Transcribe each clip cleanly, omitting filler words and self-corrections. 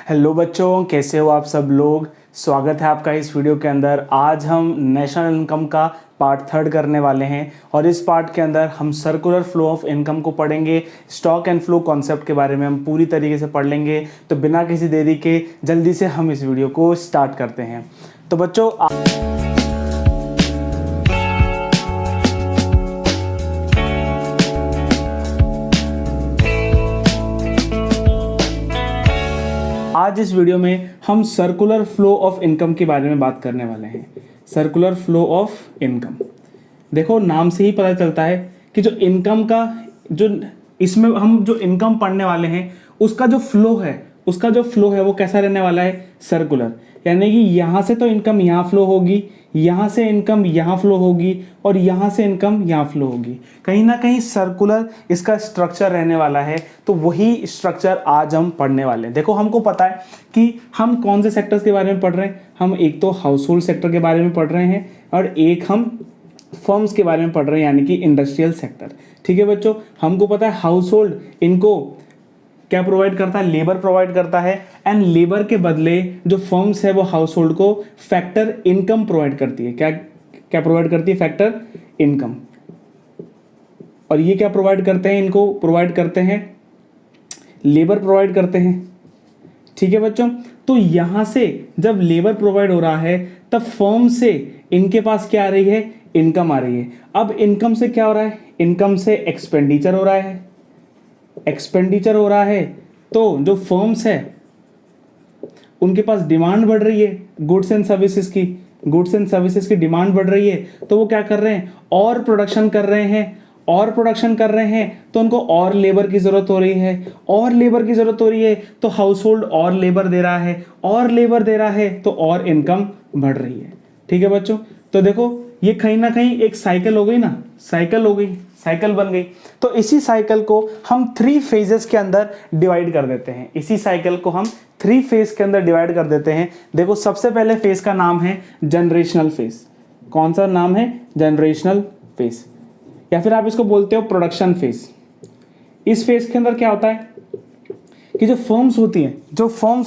Hello बच्चों, कैसे हो आप सब लोग। स्वागत है आपका इस वीडियो के अंदर। आज हम नेशनल इनकम का पार्ट 3 करने वाले हैं और इस पार्ट के अंदर हम सर्कुलर फ्लो ऑफ इनकम को पढ़ेंगे। स्टॉक एंड फ्लो कॉन्सेप्ट के बारे में हम पूरी तरीके से पढ़ लेंगे। तो बिना किसी देरी के जल्दी से हम इस वीडियो को स्टार्ट करते हैं। तो बच्चों आज इस वीडियो में हम सर्कुलर फ्लो ऑफ इनकम के बारे में बात करने वाले हैं। सर्कुलर फ्लो ऑफ इनकम, देखो नाम से ही पता चलता है कि जो इनकम का जो इसमें हम जो इनकम पढ़ने वाले हैं उसका जो फ्लो है वो कैसा रहने वाला है, सर्कुलर। यानी कि यहाँ से तो इनकम यहाँ फ्लो होगी, यहाँ से इनकम यहाँ फ्लो होगी और यहाँ से इनकम यहाँ फ्लो होगी। कहीं ना कहीं सर्कुलर इसका स्ट्रक्चर रहने वाला है। तो वही स्ट्रक्चर आज हम पढ़ने वाले हैं। देखो हमको पता है कि हम कौन से सेक्टर्स के बारे में पढ़ रहे हैं। हम एक तो हाउस होल्ड सेक्टर के बारे में पढ़ रहे हैं और एक हम फर्म्स के बारे में पढ़ रहे हैं, यानी कि इंडस्ट्रियल सेक्टर। ठीक है बच्चों, हमको पता है हाउस होल्ड इनको क्या प्रोवाइड करता है, लेबर प्रोवाइड करता है। एंड लेबर के बदले जो फर्म्स है वो हाउस होल्ड को फैक्टर इनकम प्रोवाइड करती है। क्या क्या प्रोवाइड करती है, फैक्टर इनकम। और ये क्या प्रोवाइड करते हैं, इनको प्रोवाइड करते हैं लेबर प्रोवाइड करते हैं। ठीक है बच्चों, तो यहां से जब लेबर प्रोवाइड हो रहा है तब फर्म से इनके पास क्या आ रही है, इनकम आ रही है। अब इनकम से क्या हो रहा है, इनकम से एक्सपेंडिचर हो रहा है। एक्सपेंडिचर हो रहा है तो जो फर्म्स है उनके पास डिमांड बढ़ रही है गुड्स एंड सर्विसेज की डिमांड बढ़ रही है। तो वो क्या कर रहे हैं, और प्रोडक्शन कर रहे हैं तो उनको और लेबर की जरूरत हो रही है। तो हाउस होल्ड और लेबर दे रहा है तो और इनकम बढ़ रही है। ठीक है बच्चों, तो देखो ये कहीं ना कहीं एक साइकिल हो गई ना, साइकिल बन गई। तो इसी साइकिल को हम 3 फेजेस के अंदर डिवाइड कर देते हैं। देखो सबसे पहले फेज का नाम है जनरेशनल फेज। कौन सा नाम है, जनरेशनल फेज, या फिर आप इसको बोलते हो प्रोडक्शन फेज। इस फेज के अंदर क्या होता है कि जो फर्म्स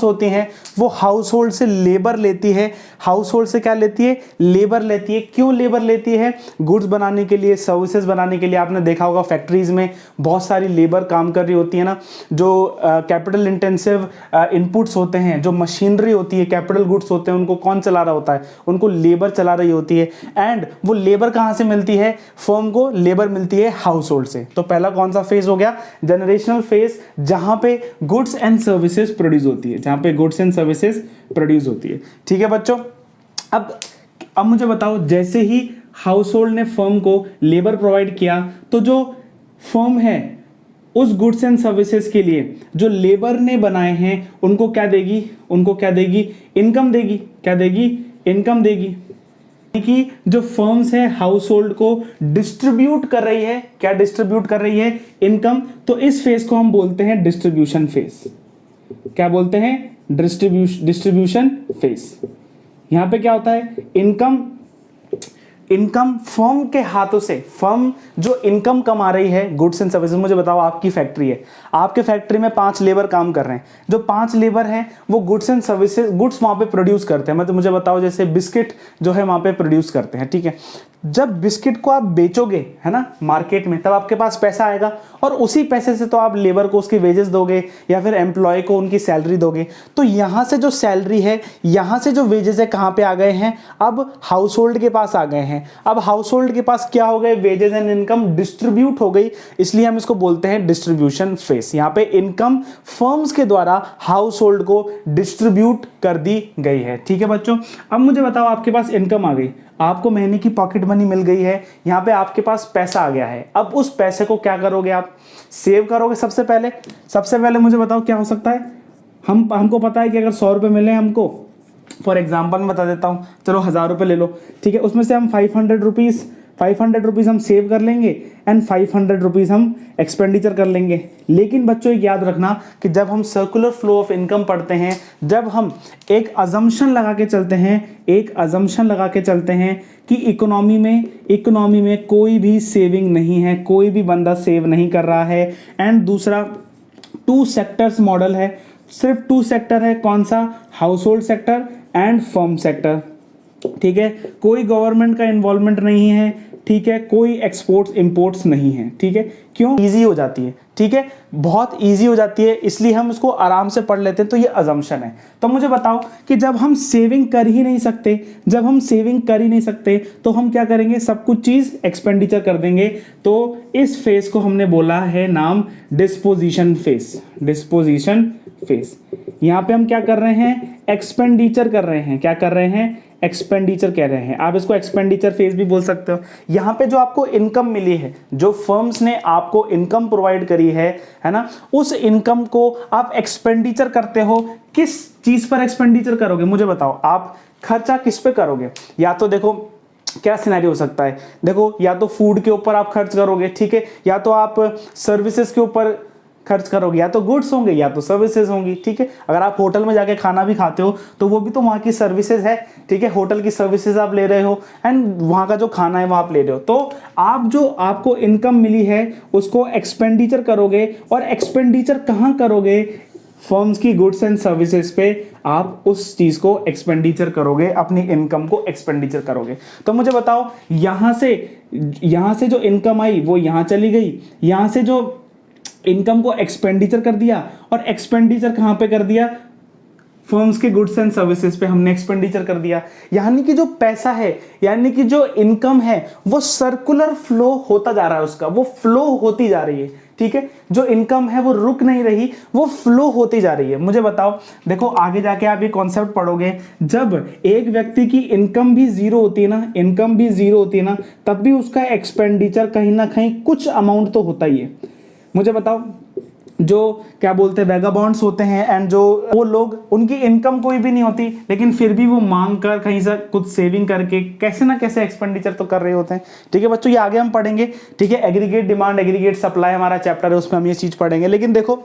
होती हैं वो हाउस होल्ड से लेबर लेती है। हाउस होल्ड से क्या लेती है, लेबर लेती है। क्यों लेबर लेती है, गुड्स बनाने के लिए, सर्विसेज बनाने के लिए। आपने देखा होगा फैक्ट्रीज में बहुत सारी लेबर काम कर रही होती है ना। जो कैपिटल इंटेंसिव इनपुट्स होते हैं, जो मशीनरी होती है, कैपिटल गुड्स होते हैं, उनको कौन चला रहा होता है, उनको लेबर चला रही होती है। एंड वो लेबर कहाँ से मिलती है, फर्म को लेबर मिलती है हाउस होल्ड से। तो पहला कौन सा फेज हो गया, जनरेशनल फेज, जहां पे गुड्स एंड सर्विसेज प्रोड्यूस होती है। ठीक है बच्चों, अब मुझे बताओ, जैसे ही हाउस होल्ड ने फर्म को लेबर प्रोवाइड किया तो जो फर्म है उस गुड्स एंड सर्विसेज के लिए जो लेबर ने बनाए हैं उनको क्या देगी, इनकम देगी। कि जो फर्म्स है हाउस होल्ड को डिस्ट्रीब्यूट कर रही है, क्या डिस्ट्रीब्यूट कर रही है, इनकम। तो इस फेज को हम बोलते हैं डिस्ट्रीब्यूशन फेज। क्या बोलते हैं, डिस्ट्रीब्यूशन फेज। यहां पे क्या होता है, इनकम फर्म के हाथों से, फर्म जो इनकम कमा रही है गुड्स एंड सर्विसेज। मुझे बताओ, आपकी फैक्ट्री है, आपके फैक्ट्री में 5 लेबर काम कर रहे हैं। जो 5 लेबर हैं वो गुड्स एंड सर्विसेज, गुड्स वहां पे प्रोड्यूस करते हैं। मुझे बताओ, जैसे बिस्किट जो है वहां पे प्रोड्यूस करते हैं। ठीक है, जब बिस्किट को आप बेचोगे है ना मार्केट में, तब आपके पास पैसा आएगा और उसी पैसे से तो आप लेबर को उसकी वेजेस दोगे या फिर एम्प्लॉय को उनकी सैलरी दोगे। तो यहां से जो सैलरी है, यहां से जो वेजेस है, कहां पे आ गए हैं, अब हाउस होल्ड के पास आ गए हैं। अब हाउस होल्ड के पास क्या हो गए, वेजेस एंड इनकम डिस्ट्रीब्यूट हो गई, इसलिए हम इसको बोलते हैं डिस्ट्रीब्यूशन फेज। यहां पे इनकम फर्म्स के द्वारा हाउस होल्ड को डिस्ट्रीब्यूट कर दी गई है। ठीक है बच्चों, अब मुझे बताओ, आपके पास इनकम आ गई, आपको महीने की पॉकेट मनी मिल गई है, यहां पे आपके पास पैसा आ गया है। अब उस पैसे को क्या करोगे, आप सेव करोगे। सबसे पहले मुझे बताओ क्या हो सकता है। हमको पता है कि अगर 100 रुपए मिले हमको, फॉर एग्जाम्पल मैं बता देता हूं, चलो 1000 रुपए ले लो। ठीक है, उसमें से हम 500 रुपीज हम सेव कर लेंगे एंड 500 रुपीज हम एक्सपेंडिचर कर लेंगे। लेकिन बच्चों एक याद रखना कि जब हम सर्कुलर फ्लो ऑफ इनकम पढ़ते हैं, जब हम एक अजम्पशन लगा के चलते हैं कि इकोनॉमी में कोई भी सेविंग नहीं है, कोई भी बंदा सेव नहीं कर रहा है। एंड दूसरा 2 सेक्टर्स मॉडल है। सिर्फ 2 सेक्टर है, कौन सा? House hold sector and firm sector, ठीक है। कोई गवर्नमेंट का इन्वॉल्वमेंट नहीं है, ठीक है। कोई एक्सपोर्ट्स इंपोर्ट्स नहीं है, ठीक है। क्यों? इजी हो जाती है, ठीक है, बहुत इजी हो जाती है, इसलिए हम उसको आराम से पढ़ लेते हैं। तो ये अजम्पशन है। तो मुझे बताओ कि जब हम सेविंग कर ही नहीं सकते, जब हम सेविंग कर ही नहीं सकते तो हम क्या करेंगे? सब कुछ चीज एक्सपेंडिचर कर देंगे। तो इस फेज को हमने बोला है नाम डिस्पोजिशन फेज, डिस्पोजिशन फेज। यहां पे हम क्या कर रहे हैं? एक्सपेंडिचर कर रहे हैं। क्या कर रहे हैं? एक्सपेंडिचर कह रहे हैं। आप इसको एक्सपेंडिचर फेज भी बोल सकते हो। यहां पे जो आपको इनकम मिली है, जो फर्म्स ने आपको इनकम प्रोवाइड करी है ना, उस इनकम को आप एक्सपेंडिचर करते हो। किस चीज पर एक्सपेंडिचर करोगे? मुझे बताओ, आप खर्चा किस पे करोगे? या तो देखो क्या सिनेरियो हो सकता है, देखो या तो फूड के ऊपर आप खर्च करोगे, ठीक है, या तो आप सर्विसेज के ऊपर खर्च करोगे, या तो गुड्स होंगे या तो सर्विसेज होंगी, ठीक है। अगर आप होटल में जाके खाना भी खाते हो तो वो भी तो वहाँ की सर्विसेज है, ठीक है। होटल की सर्विसेज आप ले रहे हो एंड वहाँ का जो खाना है वो आप ले रहे हो। तो आप जो आपको इनकम मिली है उसको एक्सपेंडिचर करोगे, और एक्सपेंडिचर कहाँ करोगे? फर्म्स की गुड्स एंड सर्विसेज पे आप उस चीज को एक्सपेंडिचर करोगे, अपनी इनकम को एक्सपेंडिचर करोगे। तो मुझे बताओ, यहां से जो इनकम आई वो यहां चली गई, यहां से जो इनकम को एक्सपेंडिचर कर दिया, और एक्सपेंडिचर कहां पे कर दिया? फर्म्स के गुड्स एंड सर्विसेज पे हमने एक्सपेंडिचर कर दिया। यानी कि जो पैसा है, यानी कि जो इनकम है, वो सर्कुलर फ्लो होता जा रहा है, उसका वो फ्लो होती जा रही है, ठीक है। जो इनकम है वो रुक नहीं रही, वो फ्लो होती जा रही है। मुझे बताओ, देखो आगे जाके आप ये कॉन्सेप्ट पढ़ोगे, जब एक व्यक्ति की इनकम भी जीरो होती है ना, इनकम भी जीरो होती है ना, तब भी उसका एक्सपेंडिचर कहीं ना कहीं कुछ अमाउंट तो होता ही है। मुझे बताओ, जो क्या बोलते हैं वैगाबॉन्ड्स होते हैं एंड जो वो लोग, उनकी इनकम कोई भी नहीं होती, लेकिन फिर भी वो मांग कर कहीं से कुछ सेविंग करके कैसे ना कैसे एक्सपेंडिचर तो कर रहे होते हैं, ठीक है बच्चों। ये आगे हम पढ़ेंगे, ठीक है। एग्रीगेट डिमांड, एग्रीगेट सप्लाई हमारा चैप्टर है, उसमें हम ये चीज पढ़ेंगे। लेकिन देखो,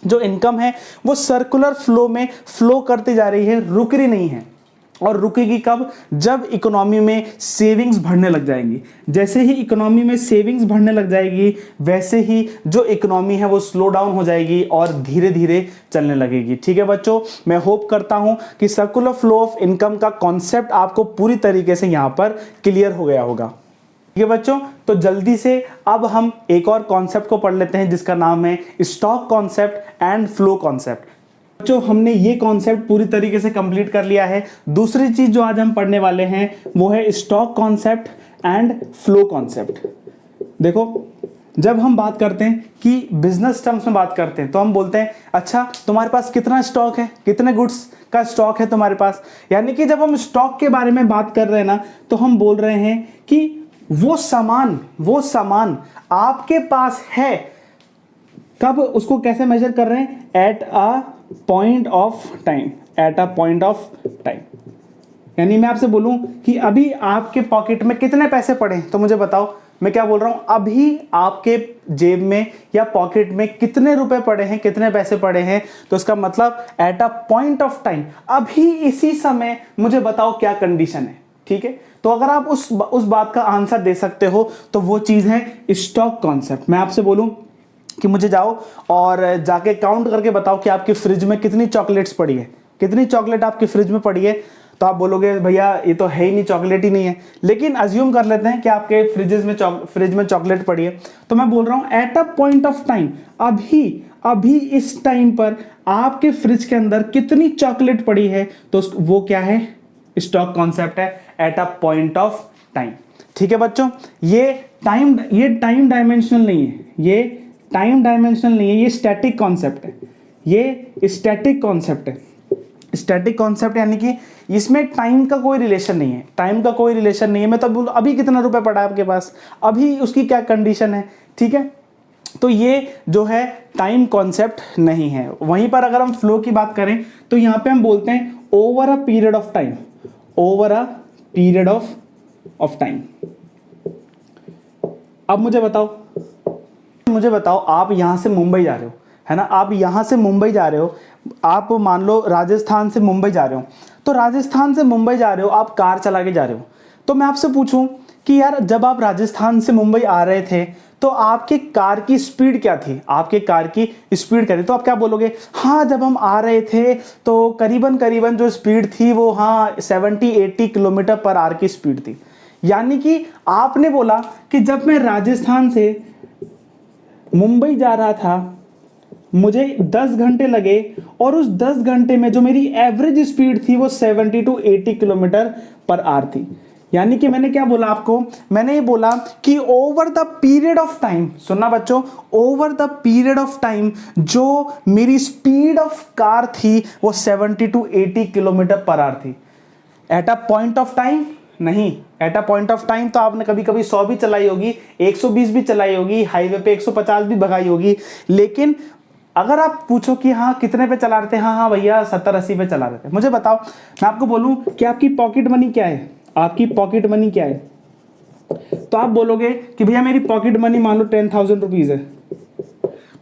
जो इनकम है वो सर्कुलर फ्लो में फ्लो करती जा रही है, रुक रही नहीं है। और रुकेगी कब? जब इकोनॉमी में सेविंग्स बढ़ने लग जाएंगी। जैसे ही इकोनॉमी में सेविंग्स बढ़ने लग जाएगी, वैसे ही जो इकोनॉमी है वो स्लो डाउन हो जाएगी और धीरे धीरे चलने लगेगी, ठीक है बच्चों। मैं होप करता हूं कि सर्कुलर फ्लो ऑफ इनकम का कॉन्सेप्ट आपको पूरी तरीके से यहां पर क्लियर हो गया होगा, ठीक है बच्चों। तो जल्दी से अब हम एक और कॉन्सेप्ट को पढ़ लेते हैं, जिसका नाम है stock concept and flow concept. बच्चों, हमने ये कॉन्सेप्ट पूरी तरीके से कंप्लीट कर लिया है। दूसरी चीज जो आज हम पढ़ने वाले हैं वो है stock concept and flow concept. देखो, जब हम बात करते हैं कि बिजनेस टर्म्स में बात करते हैं तो हम बोलते हैं अच्छा तुम्हारे पास कितना स्टॉक है, कितने गुड्स का स्टॉक है तुम्हारे पास। यानी कि जब हम स्टॉक के बारे में बात कर रहे हैं ना, तो हम बोल रहे हैं कि वो सामान आपके पास है, कब उसको कैसे मेजर कर रहे हैं? Eight a point of time, eight a point of time. यानी मैं आपसे बोलूं कि अभी आपके पॉकेट में कितने पैसे पड़े हैं, तो मुझे बताओ मैं क्या बोल रहा हूं, अभी आपके जेब में या पॉकेट में कितने रुपए पड़े हैं, कितने पैसे पड़े हैं। तो इसका मतलब eight a point of time, अभी इसी समय मुझे बताओ क्या कंडीशन है, ठीक है। तो अगर आप उस बात का आंसर दे सकते हो तो वो चीज है स्टॉक कॉन्सेप्ट। मैं आपसे बोलूं कि मुझे जाओ और जाके काउंट करके बताओ कि आपके फ्रिज में कितनी चॉकलेट्स पड़ी है, कितनी चॉकलेट आपके फ्रिज में पड़ी है। तो आप बोलोगे भैया ये तो है ही नहीं, चॉकलेट ही नहीं है। लेकिन अज्यूम कर लेते हैं कि आपके फ्रिज में चॉकलेट पड़ी है। तो मैं बोल रहा हूं eight a point of time, अभी इस टाइम पर आपके फ्रिज के अंदर कितनी चॉकलेट पड़ी है। तो वो क्या है? स्टॉक कॉन्सेप्ट है, eight a point of time, ठीक है बच्चों। ये टाइम डायमेंशनल नहीं है, ये टाइम डायमेंशनल नहीं है, ये स्टैटिक कॉन्सेप्ट है, ये स्टैटिक कॉन्सेप्ट है। स्टैटिक कॉन्सेप्ट यानी कि इसमें टाइम का कोई रिलेशन नहीं है, टाइम का कोई रिलेशन नहीं है। मैं तो बोलूं अभी कितना रुपए पड़ा है आपके पास, अभी उसकी क्या कंडीशन है, ठीक है। तो ये जो है टाइम कॉन्सेप्ट नहीं है। वहीं पर अगर हम फ्लो की बात करें तो यहां पे हम बोलते हैं over a period of time, over a period of time. अब मुझे बताओ आप यहां से मुंबई जा रहे हो, है ना, आप यहां से मुंबई जा रहे हो, आप मान लो राजस्थान से मुंबई जा रहे हो। तो राजस्थान से मुंबई जा रहे हो, आप कार चला के जा रहे हो। तो मैं आपसे पूछूं कि यार जब आप राजस्थान से मुंबई आ रहे थे तो आपके कार की स्पीड क्या थी, आपके कार की स्पीड क्या थी, तो आप क्या बोलोगे, हाँ जब हम आ रहे थे तो करीबन करीबन जो स्पीड थी वो हाँ 70-80 किलोमीटर पर आवर की स्पीड थी। यानी कि आपने बोला कि जब मैं राजस्थान से मुंबई जा रहा था मुझे 10 घंटे लगे और उस 10 घंटे में जो मेरी एवरेज स्पीड थी वो 70-80 किलोमीटर पर आवर थी। यानी कि मैंने क्या बोला आपको, मैंने ये बोला कि over the period of time, सुनना बच्चों, over the period of time जो मेरी स्पीड ऑफ कार थी वो 70-80 किलोमीटर पर आवर थी। At a point of time नहीं, at a point of time तो आपने कभी कभी 100 भी चलाई होगी, 120 भी चलाई होगी, हाईवे पे 150 भी भगाई होगी, लेकिन अगर आप पूछो कि हाँ कितने पे चला रहे थे, हाँ हाँ भैया 70-80 पे चला रहे थे, मुझे बताओ, मैं आपको बोलूं कि आपकी पॉकेट मनी क्या है, आपकी पॉकेट मनी क्या है, तो आप बोलोगे कि भैया मेरी पॉकेट मनी मान लो 10,000 रुपीज है।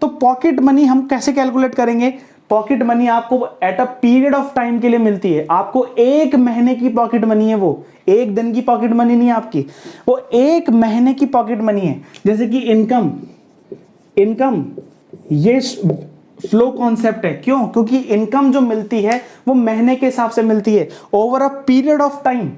तो पॉकेट मनी हम कैसे कैलकुलेट करेंगे, पॉकेट मनी आपको at a period of time के लिए मिलती है, आपको एक महीने की पॉकेट मनी है, वो एक दिन की पॉकेट मनी नहीं है आपकी, वो एक महीने की पॉकेट मनी है। जैसे कि इनकम ये फ्लो कॉन्सेप्ट है, क्यों, क्योंकि इनकम जो मिलती है वो महीने के हिसाब से मिलती है, over a period of time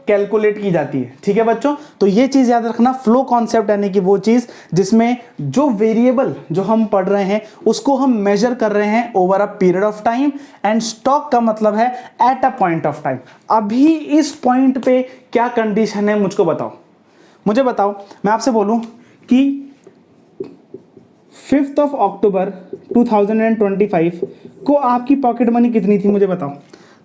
calculate की जाती है। ठीक है बच्चों, तो ये चीज याद रखना, फ्लो कॉन्सेप्ट यानी कि वो चीज जिसमें जो वेरिएबल जो हम पढ़ रहे हैं उसको हम मेजर कर रहे हैं over a period of time, and stock का मतलब है eight a point of time. अभी इस पॉइंट पे क्या कंडीशन है मुझको बताओ, मुझे बताओ, मैं आपसे बोलूं कि 5 अक्टूबर 2025 को आपकी पॉकेट मनी कितनी थी, मुझे बताओ।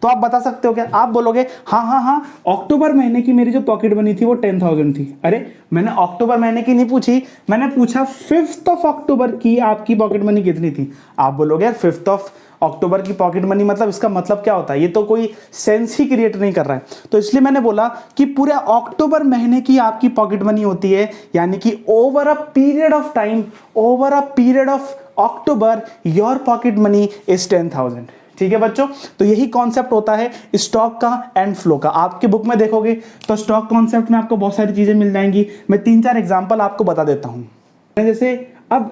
तो आप बता सकते हो क्या, आप बोलोगे हाँ हाँ हाँ अक्टूबर महीने की मेरी जो पॉकेट मनी थी वो 10,000 थी। अरे मैंने अक्टूबर महीने की नहीं पूछी, मैंने पूछा 5 अक्टूबर की आपकी पॉकेट मनी कितनी थी। आप बोलोगे यार 5 अक्टूबर की पॉकेट मनी मतलब इसका मतलब क्या होता है, ये तो कोई सेंस ही क्रिएट नहीं कर रहा है। तो इसलिए मैंने बोला कि पूरे अक्टूबर महीने की आपकी पॉकेट मनी होती है, यानी कि over a period of time, over a period of October your pocket money is 10,000। ठीक है बच्चों, तो यही कॉन्सेप्ट होता है स्टॉक का एंड फ्लो का। आपके बुक में देखोगे तो स्टॉक कॉन्सेप्ट में आपको बहुत सारी चीजें मिल जाएंगी, मैं 3-4 एग्जांपल आपको बता देता हूं। जैसे अब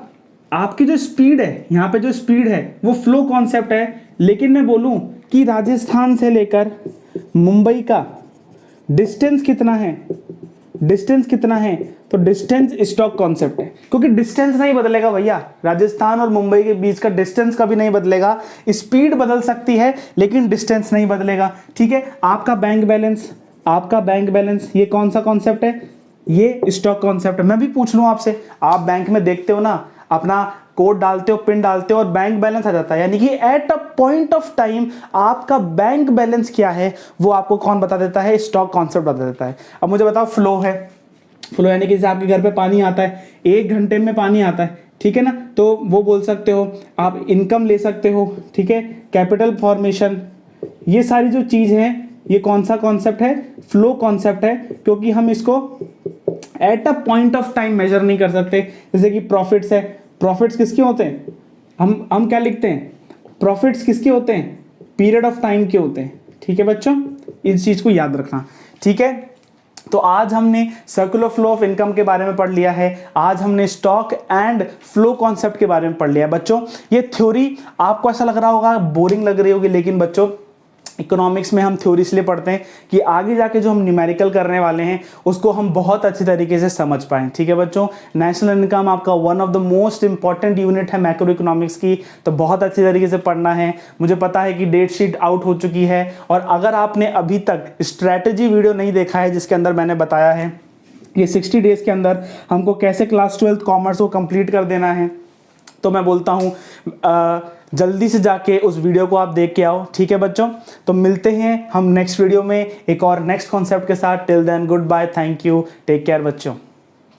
आपकी जो स्पीड है, यहाँ पे जो स्पीड है वो फ्लो कॉन्सेप्ट है, लेकिन मैं बोलूं कि राजस्थान से लेकर मुंबई का डिस्टेंस कितना है, डिस्टेंस कितना है, तो डिस्टेंस स्टॉक कॉन्सेप्ट है, क्योंकि डिस्टेंस नहीं बदलेगा भैया, राजस्थान और मुंबई के बीच का डिस्टेंस कभी नहीं बदलेगा, स्पीड बदल सकती है लेकिन डिस्टेंस नहीं बदलेगा। ठीक है, आपका बैंक बैलेंस, आपका बैंक बैलेंस ये कौन सा कॉन्सेप्ट है, ये स्टॉक कॉन्सेप्ट है। मैं भी पूछ लूं आपसे, आप बैंक में देखते हो ना, अपना कोड डालते हो, पिन डालते हो और बैंक बैलेंस आ जाता है, यानी कि eight a point of time आपका बैंक बैलेंस क्या है वो आपको कौन बता देता है, स्टॉक कॉन्सेप्ट बता देता है। अब मुझे बताओ फ्लो है, फ्लो यानी कि जैसे आपके घर पे पानी आता है, 1 घंटे में पानी आता है, ठीक है ना, तो वो बोल सकते हो आप, इनकम ले सकते हो, ठीक है, कैपिटल फॉर्मेशन, ये सारी जो चीज है ये कौन सा कॉन्सेप्ट है, फ्लो कॉन्सेप्ट है, क्योंकि हम इसको at a point of time measure नहीं कर सकते। जैसे कि प्रॉफिट्स है, प्रॉफिट्स किसके होते हैं, हम क्या लिखते हैं, प्रॉफिट्स किसके होते हैं, पीरियड ऑफ टाइम के होते हैं। ठीक है बच्चों, इस चीज को याद रखना। ठीक है, तो आज हमने सर्कुलर फ्लो ऑफ इनकम के बारे में पढ़ लिया है, आज हमने स्टॉक एंड फ्लो कॉन्सेप्ट के बारे में पढ़ लिया है। बच्चों ये थ्योरी आपको ऐसा लग रहा होगा, बोरिंग लग रही होगी, लेकिन बच्चों इकोनॉमिक्स में हम थ्योरी इसलिए पढ़ते हैं कि आगे जाके जो हम न्यूमेरिकल करने वाले हैं उसको हम बहुत अच्छी तरीके से समझ पाएं। ठीक है बच्चों, नेशनल इनकम आपका one of the most important unit है मैक्रो इकोनॉमिक्स की, तो बहुत अच्छी तरीके से पढ़ना है। मुझे पता है कि डेट शीट आउट हो चुकी है, और अगर आपने अभी तक स्ट्रैटेजी वीडियो नहीं देखा है जिसके अंदर मैंने बताया है ये 60 डेज के अंदर हमको कैसे क्लास 12 कॉमर्स को कंप्लीट कर देना है, तो मैं बोलता हूँ जल्दी से जाके उस वीडियो को आप देख के आओ। ठीक है बच्चों, तो मिलते हैं हम नेक्स्ट वीडियो में एक और नेक्स्ट कॉन्सेप्ट के साथ। Till then goodbye, thank you, take care बच्चों।